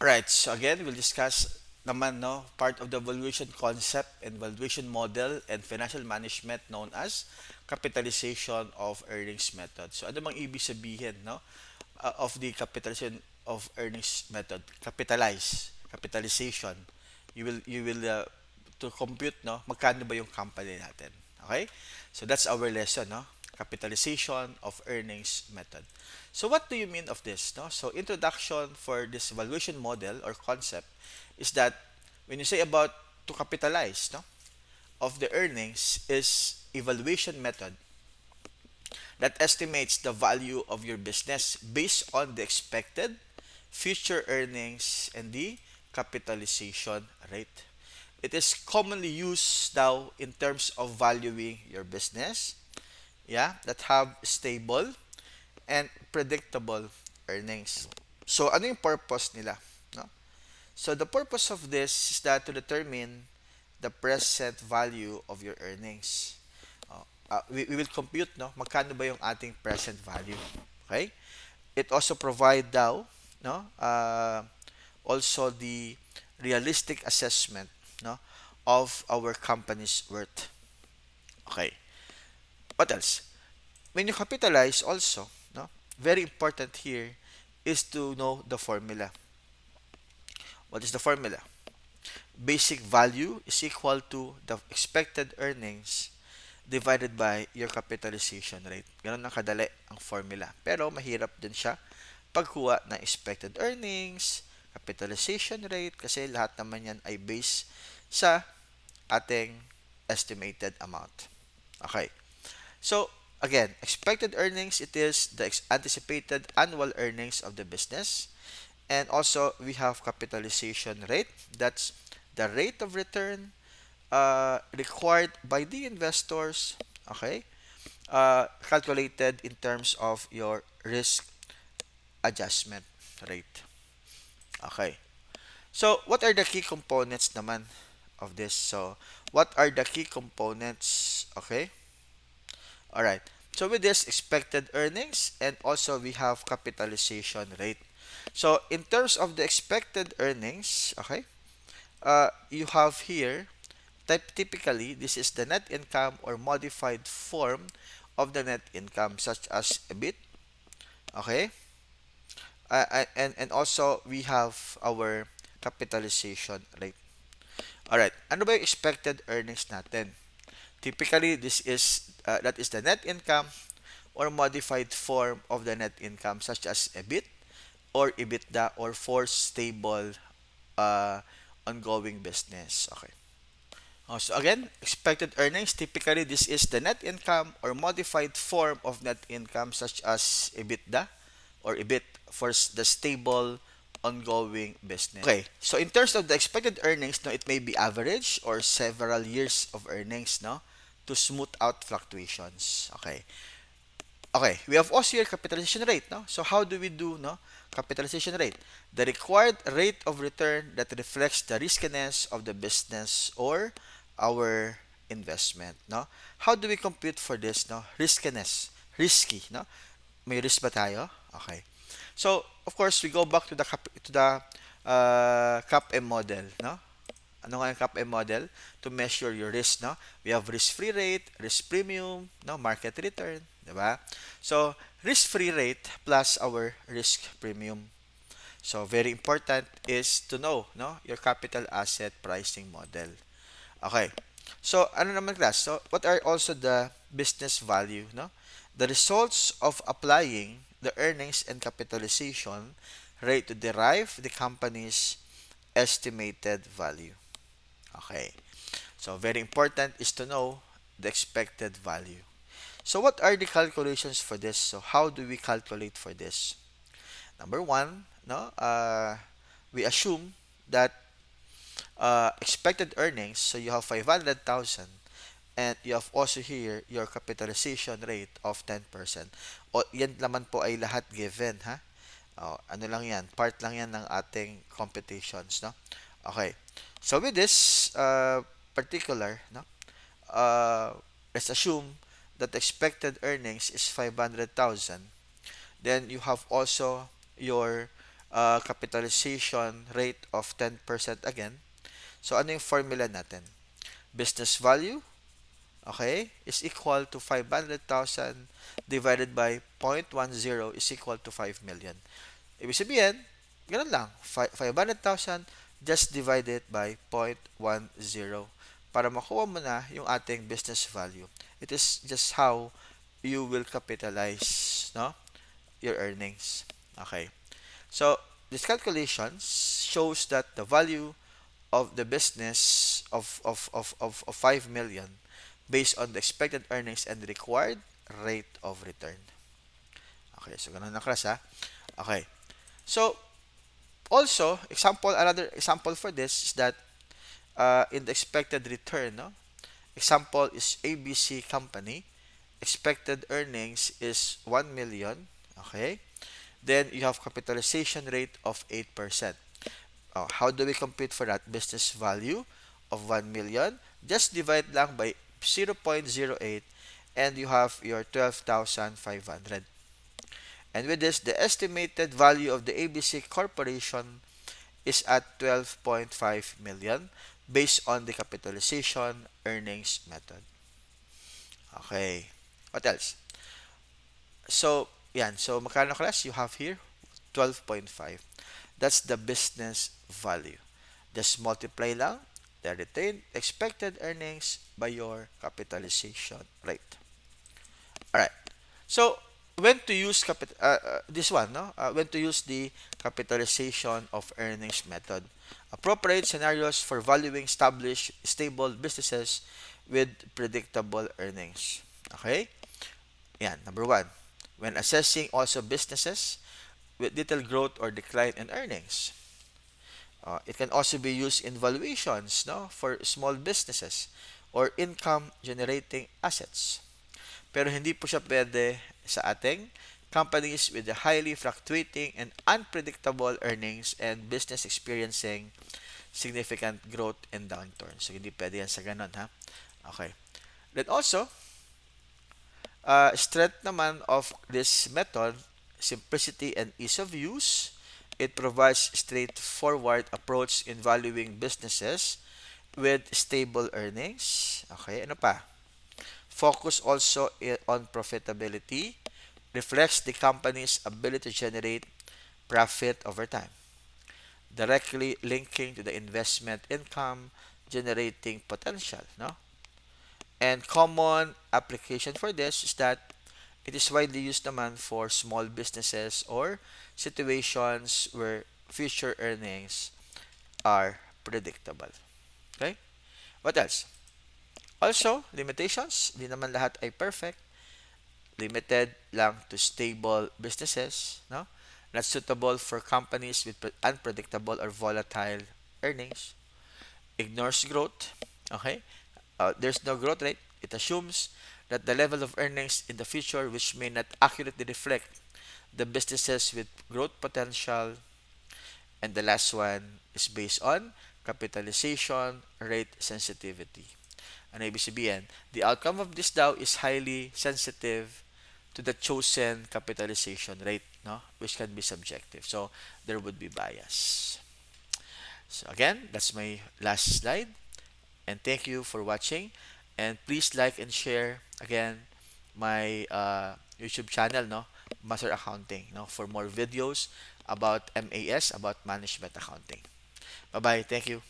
Right. So again, we'll discuss naman no part of the valuation concept and valuation model and financial management known as capitalization of earnings method. So ano bang ibig sabihin no of the capitalization of earnings method? Capitalization. You will to compute no magkano ba yung company natin. Okay? So that's our lesson no. Capitalization of earnings method. So what do you mean of this? No? So introduction for this valuation model or concept is that when you say about to capitalize no, of the earnings is evaluation method that estimates the value of your business based on the expected future earnings and the capitalization rate. It is commonly used now in terms of valuing your business, yeah, that have stable and predictable earnings. So, ano yung purpose nila? No? So, the purpose of this is that to determine the present value of your earnings. We will compute, no? Magkano ba yung ating present value? Okay? It also provide daw, no? Also the realistic assessment, no? Of our company's worth. Okay. What else? When you capitalize also, no? Very important here is to know the formula. What is the formula? Basic value is equal to the expected earnings divided by your capitalization rate. Ganun ang kadali ang formula. Pero mahirap din siya pagkuha ng expected earnings, capitalization rate, kasi lahat naman yan ay based sa ating estimated amount. Okay. So, again, expected earnings, it is the anticipated annual earnings of the business. And also, we have capitalization rate. That's the rate of return required by the investors, okay, calculated in terms of your risk adjustment rate. Okay. So, what are the key components naman of this? So, what are the key components? Okay. All right. So, with this expected earnings and also we have capitalization rate. So, in terms of the expected earnings, okay, you have here typically, this is the net income or modified form of the net income such as EBIT, okay? And also we have our capitalization rate. All right. Ano ba yung expected earnings natin? Typically, this is that is the net income or modified form of the net income such as EBIT or EBITDA or for stable uh, ongoing business. Okay. So again, expected earnings, typically this is the net income or modified form of net income such as EBITDA or EBIT for the stable ongoing business. Okay, so in terms of the expected earnings, no, it may be average or several years of earnings, no, to smooth out fluctuations. Okay. Okay, we have also here capitalization rate, no? So how do we do, no? Capitalization rate. The required rate of return that reflects the riskiness of the business or our investment, no? How do we compute for this, no? Riskiness. Risky, no? May risk ba tayo? Okay. So, of course, we go back to the CAPM model, no? Ano nga yung CAPM model? To measure your risk, no? We have risk-free rate, risk premium, no? Market return, di ba? So, risk-free rate plus our risk premium. So, very important is to know, no? Your capital asset pricing model. Okay. So, ano naman class? So, what are also the business value, no? The results of applying the earnings and capitalization rate to derive the company's estimated value. Okay. So, very important is to know the expected value. So, what are the calculations for this? So, how do we calculate for this? Number one, no, we assume that expected earnings, so you have 500,000 and you have also here your capitalization rate of 10%. O, yan naman po ay lahat given, ha? O, ano lang yan, part lang yan ng ating computations, no? Okay. So, with this particular, no, uh, let's assume that expected earnings is 500,000. Then you have also your capitalization rate of 10% again. So, ano yung formula natin? Business value, okay, is equal to 500,000 divided by 0.10 is equal to 5 million. Ibig sabihin, ganun lang. 500,000 just divide it by 0.10 para makuha mo na yung ating business value. It is just how you will capitalize, no, your earnings. Okay. So, this calculation shows that the value of the business of 5 million based on the expected earnings and the required rate of return. Okay, so ganun na class ha. Okay. So, also, another example for this is that in the expected return, no? Example is ABC company. Expected earnings is 1 million. Okay. Then you have capitalization rate of 8%. How do we compute for that? Business value of 1 million. Just divide lang by 0.08 and you have your 12,500. And with this, the estimated value of the ABC Corporation is at 12.5 million based on the capitalization earnings method. Okay. What else? So, yan. So, magkano class? You have here 12.5. That's the business value. Just multiply lang the retained expected earnings by your capitalization rate. Alright. So, when to use this one, no? When to use the capitalization of earnings method. Appropriate scenarios for valuing established, stable businesses with predictable earnings. Okay? Yan, number one. When assessing also businesses with little growth or decline in earnings. It can also be used in valuations, no, for small businesses or income generating assets. Pero hindi po siya pwede sa ating companies with a highly fluctuating and unpredictable earnings and business experiencing significant growth and downturn. So, hindi pwede yan sa ganun, ha? Okay. Then also, strength naman of this method, simplicity and ease of use. It provides straightforward approach in valuing businesses with stable earnings. Okay, ano pa? Focus also on profitability. Reflects the company's ability to generate profit over time. Directly linking to the investment income generating potential, no? And common application for this is that it is widely used naman for small businesses or situations where future earnings are predictable. Okay? What else? Also, limitations. Hindi naman lahat ay perfect. Limited lang to stable businesses, no? Not suitable for companies with unpredictable or volatile earnings. Ignores growth. Okay? There's no growth rate. It assumes that the level of earnings in the future which may not accurately reflect the businesses with growth potential. And the last one is based on capitalization rate sensitivity. Ano ibig sabihin? The outcome of this daw is highly sensitive to the chosen capitalization rate, no? Which can be subjective. So, there would be bias. So, again, that's my last slide. And thank you for watching. And please like and share, again, my YouTube channel, no? Master Accounting, no? For more videos about MAS, about management accounting. Bye-bye. Thank you.